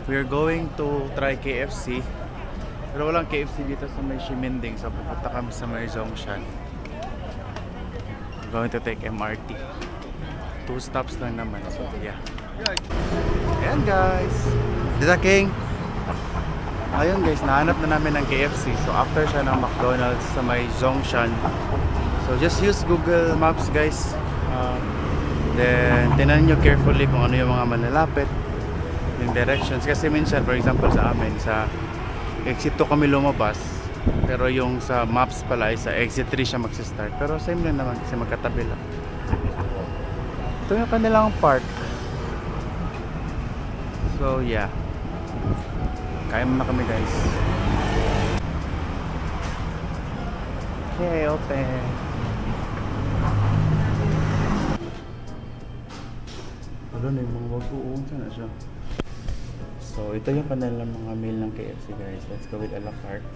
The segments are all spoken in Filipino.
we're going to try KFC. Pero walang KFC dito sa may Ximending. So pupunta kami sa may Zhongshan. We're going to take MRT. 2 stops lang naman. So yeah. Ayan guys. Dita King. Ayun guys, nahanap na namin ng KFC. So after siya ng McDonald's sa may Zhongshan. So just use Google Maps guys. Then tingnan nyo carefully kung ano yung mga manlalapit, yung directions. Kasi minsan, for example sa amin, sa exit 2 kami lumabas, pero yung sa maps pala ay sa exit 3 siya magsistart. Pero same lang naman kasi magkatabi lang. Ito yung kanilang park. So yeah, kaya mo na kami guys. Okay, open. Ano na yung mga wag-uong na siya. So ito yung kanilang mga meal ng KFC guys. Let's go with a la carte.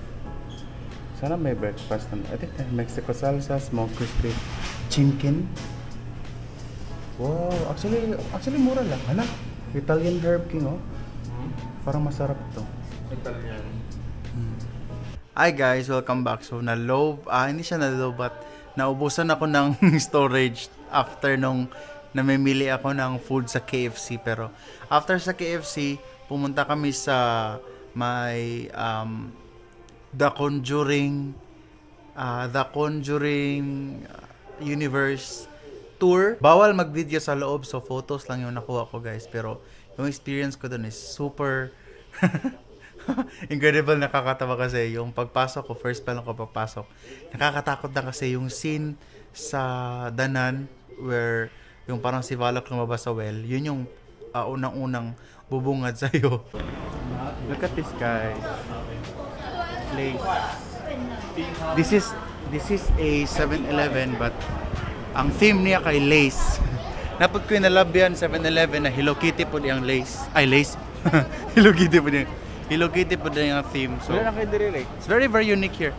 Sana may breakfast na. I think Mexico salsa, smoked crispy chicken. Wow, actually mura lang. Hala, Italian Herb King oh. Parang masarap to. Italian. Hi guys, welcome back. So na-low, hindi siya na-low but naubusan ako ng storage after nung namimili ako ng food sa KFC. Pero after sa KFC, pumunta kami sa may The Conjuring Universe tour. Bawal mag-video sa loob, so photos lang yung nakuha ko guys. Pero yung experience ko dun is super incredible, nakakatawa kasi yung pagpasok ko, first pa lang ko pagpasok. Nakakatakot na kasi yung scene sa Danan where yung parang si Valak lumabas sa well. Yun yung unang-unang bubungad sa'yo. Look at this guys. Lace. This is a 7-Eleven but ang theme niya kay Lace. Napod ko yung nalabyan 7-Eleven na Hello Kitty po yung Lace. Ay, Lace. Hello Kitty po yung yung theme. So it's very unique here.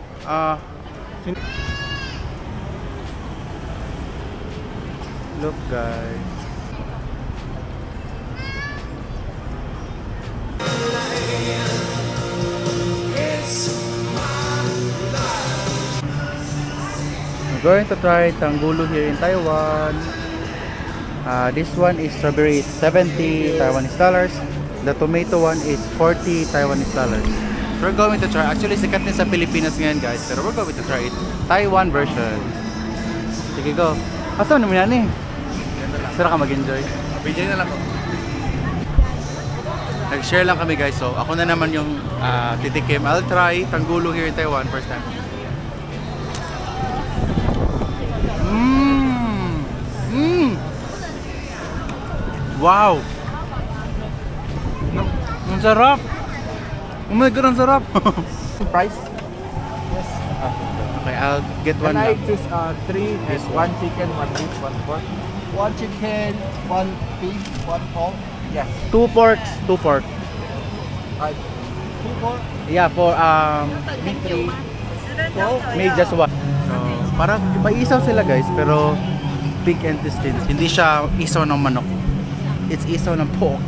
Look guys. I'm going to try Tanggulo here in Taiwan. This one is strawberry, it's 70 Taiwanese dollars. The tomato one is 40 Taiwanese dollars. We're going to try, actually sikat din sa Pilipinas ngayon guys, pero we're going to try it Taiwan version. Sige go. Asa naman yan eh? Sara ka mag-enjoy. Enjoy na lang ko. Nag-share lang kami guys, so ako na naman yung titikim. I'll try Tanggulo here in Taiwan first time. Wow! Ang sarap! Oh my god, ang sarap! Price? Yes. Okay, I'll get one. Can I choose 3? There's 1 chicken, 1 beef, 1 pork. 1 chicken, 1 beef, 1 pork. Yes. 2 porks, 2 pork. 2 pork? Yeah, for Me 3. maybe just one. So, parang may isaw sila guys, pero pig intestines. Hindi siya isaw ng manok. It's isaw ng pork.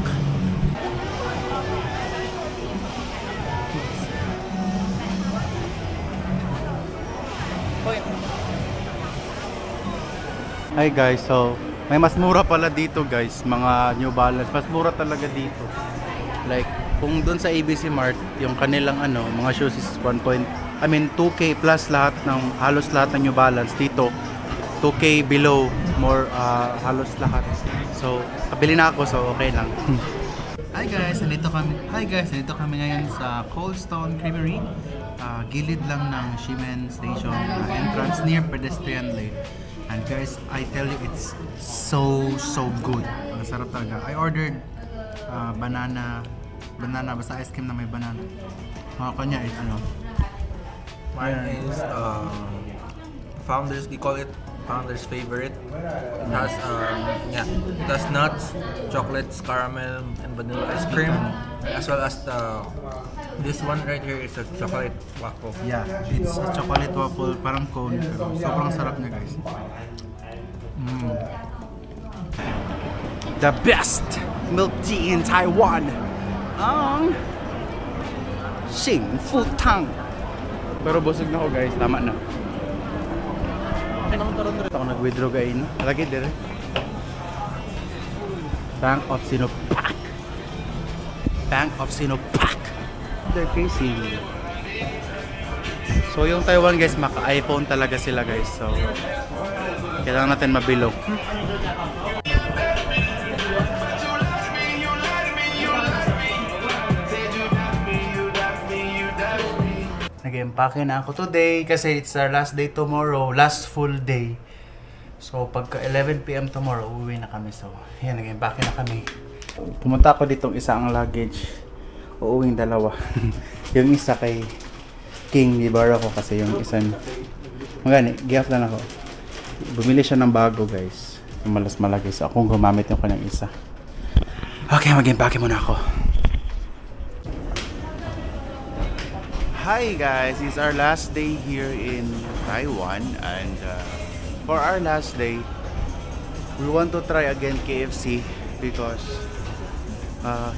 Hi guys, so may mas mura pala dito guys, mga New Balance. Mas mura talaga dito. Like kung doon sa ABC Mart, yung kanilang mga shoes is 2K plus lahat ng halos lahat ng New Balance. Dito 2K below, more halos lahat. So, kabili na ako, so okay lang. Hi guys, nandito kami ngayon sa Cold Stone Creamery. Gilid lang ng Ximen Station entrance near pedestrian lane. And guys, I tell you, it's so good. Ang sarap talaga. I ordered banana, basta ice cream na may banana. Mga kanya is Mine is Founders, we call it Founder's Favorite. It has nuts, chocolates, caramel, and vanilla ice cream, as well as this one right here is a chocolate waffle. Yeah, it's a chocolate waffle, parang cone, pero sobrang sarap niya guys. The best milk tea in Taiwan. ang Xing Fu Tang. Pero busog na ako guys, tama na. Ako nag-withdraw kain. Lagi dire. Bank of Sinopak. Bank of Sinopak. They're crazy. So yung Taiwan guys, maka-iPhone talaga sila guys. So kailangan natin mabilog. Nag-empake na ako today kasi it's our last day tomorrow, last full day. So pagka 11 PM tomorrow, uuwi na kami. So yan, nag-empake na kami. Pumunta ako ditong isa ang luggage. Uuwing dalawa. Yung isa kay King, ibara ko kasi yung isa. Magani, gift lang ako. Bumili siya ng bago guys. Yung malas malaki. So akong gumamit yung kanyang isa. Okay, mag-empake muna ako. Hi guys, it's our last day here in Taiwan and for our last day we want to try again KFC because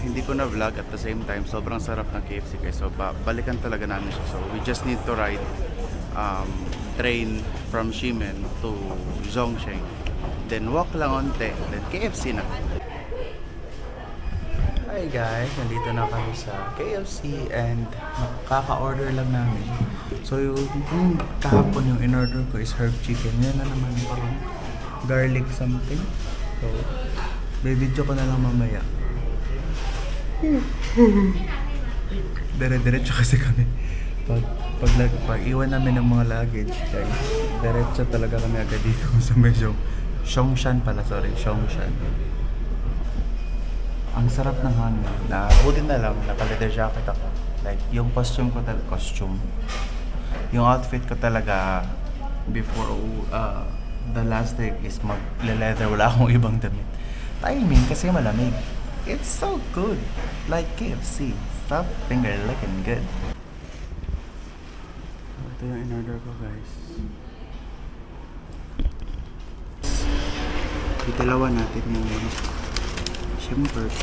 hindi ko na vlog at the same time sobrang sarap ng KFC guys, so balikan talaga namin siya. So we just need to ride train from Ximen to Zhongsheng, then walk lang onte, then KFC na. Hi guys, nandito na kami sa KFC and kaka-order lang namin. So yung kahapon yung in-order ko is herb chicken. Yan na naman parang garlic something. So bibidyo ko na lang mamaya. Dire-diretso kasi kami. Pag iwan namin ng mga luggage guys, diretso talaga kami agad dito sa medyo Zhongshan pala, sorry, Zhongshan. Ang sarap ng hangin. Buti na lang, naka-leather jacket ako. Like, yung costume ko talaga, yung outfit ko talaga before the last day is mag-leather. Wala akong ibang damit. Timing kasi malamig. It's so good. Like KFC. Stop finger looking good. Ito yung in-order ko guys. Italawa natin yung Shimpers.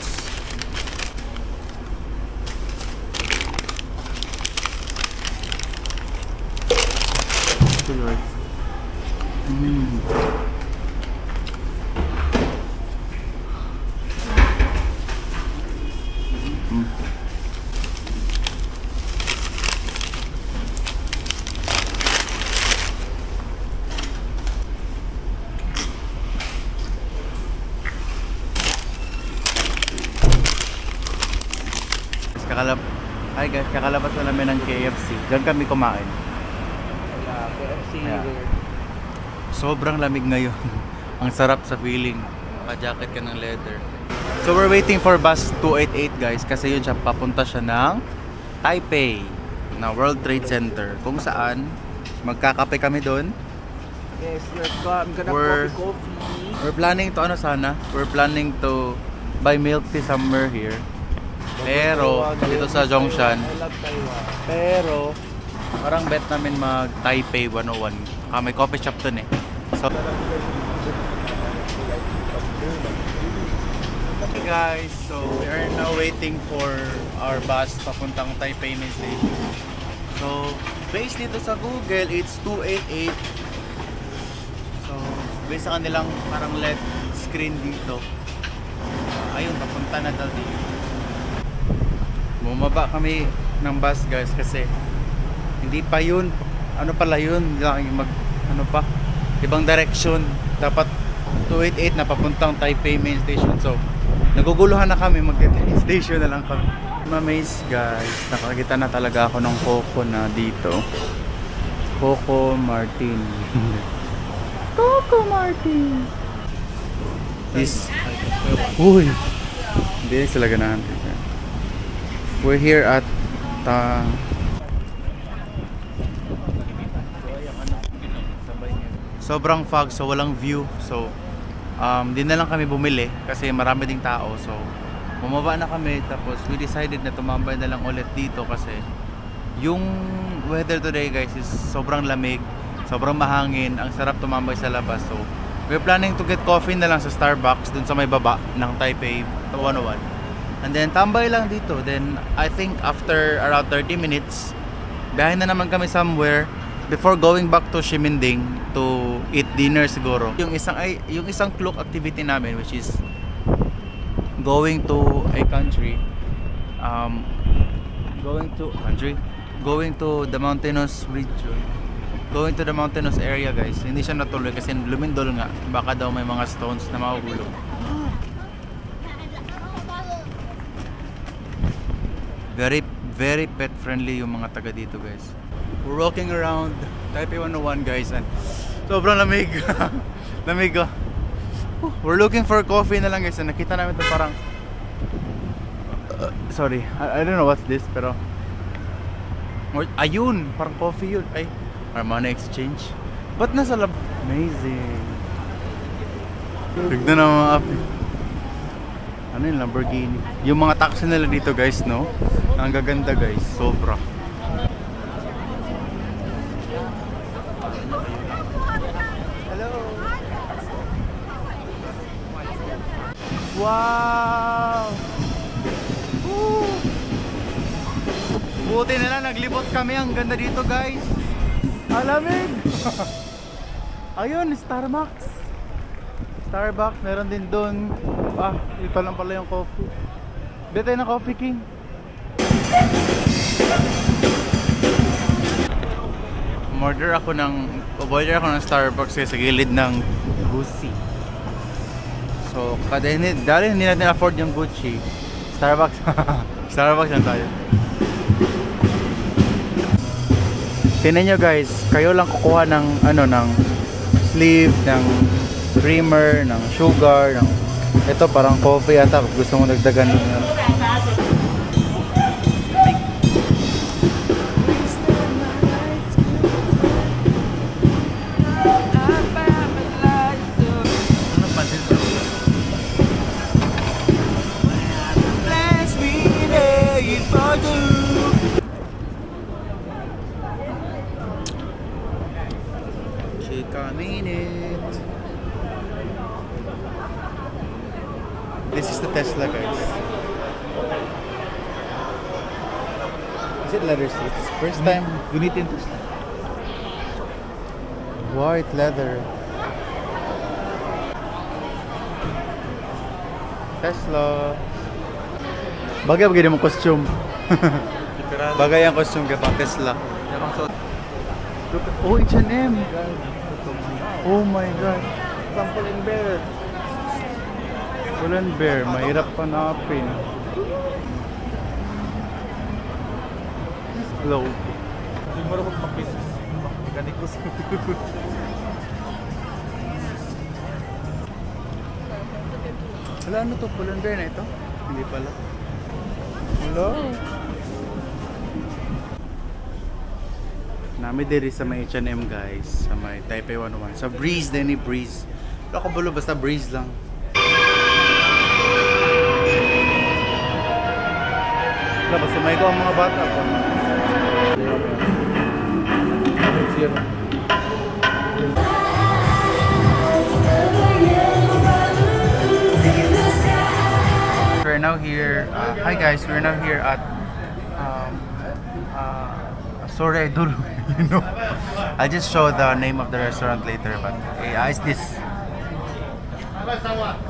Good Lord. Hi guys, kakalabas na namin ng KFC. Diyan kami kumain. KFC. Yeah. Sobrang lamig ngayon. Ang sarap sa feeling. Naka-jacket ka ng leather. So we're waiting for bus 288 guys. Kasi yun siya, papunta siya ng Taipei na World Trade Center. Kung saan, magkakape kami doon. Yes, I'm gonna coffee. We're planning to We're planning to buy milk tea somewhere here. Pero dito sa Zhongshan, pero parang bet namin mag Taipei 101. May coffee shop dun eh. So hey guys, so we are now waiting for our bus papuntang Taipei main station. So based dito sa Google, it's 288. So based sa kanilang parang LED screen dito, ayun, papunta na daw dito. Bumaba kami ng bus guys kasi hindi pa yun, ano pala yun, ibang direction. Dapat 288 na papuntang Taipei main station. So naguguluhan na kami, mag-train station na lang kami. Amaze guys, nakakita na talaga ako ng Coco na dito. Coco Martin. Coco Martin. Uy, hindi sila ganahan. We're here at sobrang fog, so walang view. So di na lang kami bumili kasi marami ding tao. So bumaba na kami, tapos we decided na tumambay na lang ulit dito kasi yung weather today guys is sobrang lamig, sobrang mahangin, ang sarap tumambay sa labas. So we're planning to get coffee na lang sa Starbucks dun sa may baba ng Taipei 101. And then tambay lang dito. Then I think after around 30 minutes, biyahe na naman kami somewhere before going back to Ximending to eat dinner siguro. Yung isang Klook activity namin, which is going to a country, going to the mountainous region, going to the mountainous area, guys. Hindi siya natuloy kasi lumindol nga, baka daw may mga stones na mahuhulog. Very pet friendly yung mga taga dito, guys. We're walking around Taipei 101, guys, and sobrang lamig. Lamig. We're looking for coffee na lang, guys, and nakita namin ito parang sorry, I don't know what's this, pero ayun, parang coffee yun. Ay, Armani Exchange. Ba't nasa lab? Amazing. Tignan na mga app. Ano yung Lamborghini? Yung mga taxi nila dito, guys, no? Ang gaganda, guys. Sobra. Hello. Wow! Woo! Buti na lang, naglibot kami. Ang ganda dito, guys. Alamig! Ayun, Starbucks. Starbucks, meron din doon. Ito lang pala yung coffee. Bili tayo ng Coffee King. Order ako ng Starbucks sa gilid ng Gucci. So, dahil hindi natin afford yung Gucci, Starbucks. Starbucks lang tayo. Tingnan nyo, guys, kayo lang kukuha ng ng sleeve, ng creamer, ng sugar, ng ito parang coffee ata kung gusto mo dagdagan ng This is the Tesla, guys. Is it leather seats? First time unit in Tesla. White leather. Tesla. Bagay mo costume. Bagay ang costume ka pang Tesla. Look at, oh, H&M. Oh my god. Sample in bear. Pull&Bear, Bear, mahirap hanapin. Hello. Siguro kung mag-business. Mechanics. Wala, ano to? Pull&Bear na ito? Hindi pala. Hello? Nami diri sa may H&M, guys. Sa may Taipei 101. Sa Breeze, Denny Breeze. Wala ko bulo, basta Breeze lang. Basta may ko ang mga bata po. We're now here. Hi guys, we're now here at sorry, I don't know. I'll just show the name of the restaurant later, but it's this.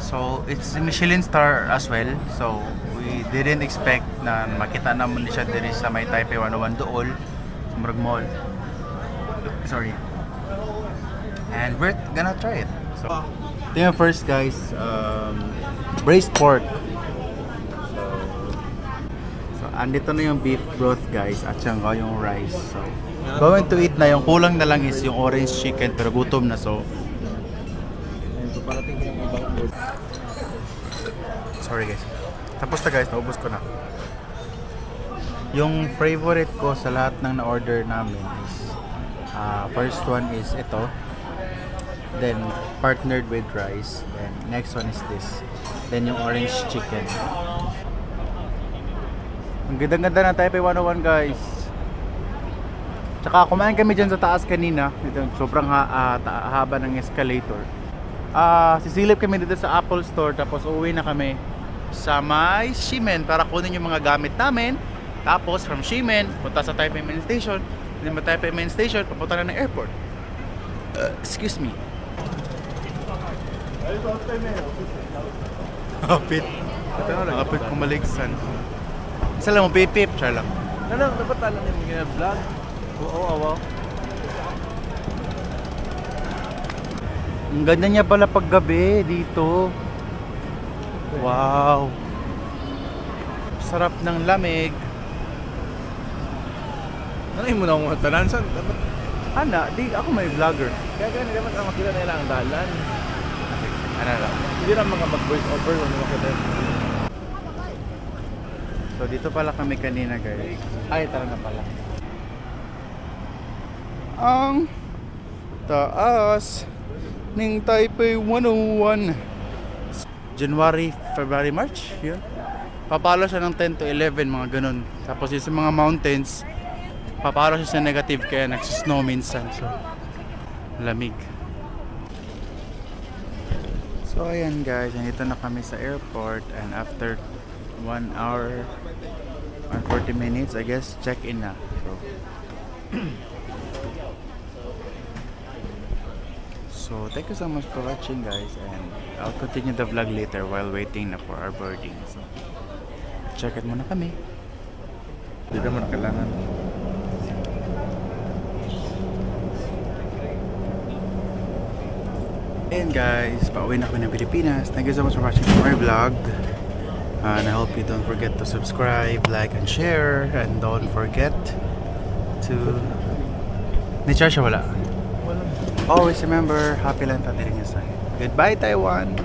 So it's a Michelin star as well. So we didn't expect na makita naman siya diri sa may Taipei 101 dool sa Murag Mall. Sorry. And we're gonna try it. So ito yung first, guys, braised pork. So andito na yung beef broth, guys, at saka yung rice. So going to eat na, yung kulang na lang is yung orange chicken, pero gutom na. So sorry guys. Tapos na, guys, naubos ko na. Yung favorite ko sa lahat ng na-order namin is first one is ito. Then partnered with rice. Then next one is this. Then yung orange chicken. Ang ganda-ganda ng Taipei 101, guys. Tsaka kumain kami dyan sa taas kanina. Sobrang haba ng escalator. Sisilip kami dito sa Apple Store, tapos uwi na kami. sa may Ximen para kunin yung mga gamit namin. Tapos from Ximen, punta sa Taipei Main Station. Hindi ba Taipei Main Station, papunta na ng airport. Excuse me. Hapit. Hapit kumaligsan. Isa lang mo, pipip. Char lang. Ano, dapat talang yung gina-vlog? Oo, awa. Ang ganda niya pala paggabi dito. Wow. Sarap ng lamig. Ano yung muna akong tanan? Saan? Dapat, Ana, di ako may vlogger. kaya ganun naman ang makita nila ang dalan. Ano lang. Hindi na mga mag-voice over kung makita. So dito pala kami kanina guys. Ay, tara na pala. Ang taas ng Taipei 101. January, February, March. Yun. Papalo siya ng 10 to 11, mga ganun. Tapos yung sa mga mountains, papalo siya sa negative kaya nagsisnow minsan. So, lamig. So ayan guys, nandito na kami sa airport and after 1 hour and 40 minutes, I guess, check-in na. So, thank you so much for watching guys and I'll continue the vlog later while waiting na for our boarding. So, check-in muna kami. Hindi naman kailangan. And guys, pauwi na kami ng Pilipinas. Thank you so much for watching my vlog. And I hope you don't forget to subscribe, like, and share. And don't forget to... Ni-charge siya wala. Always remember, happy lang tatiring sa. Goodbye, Taiwan!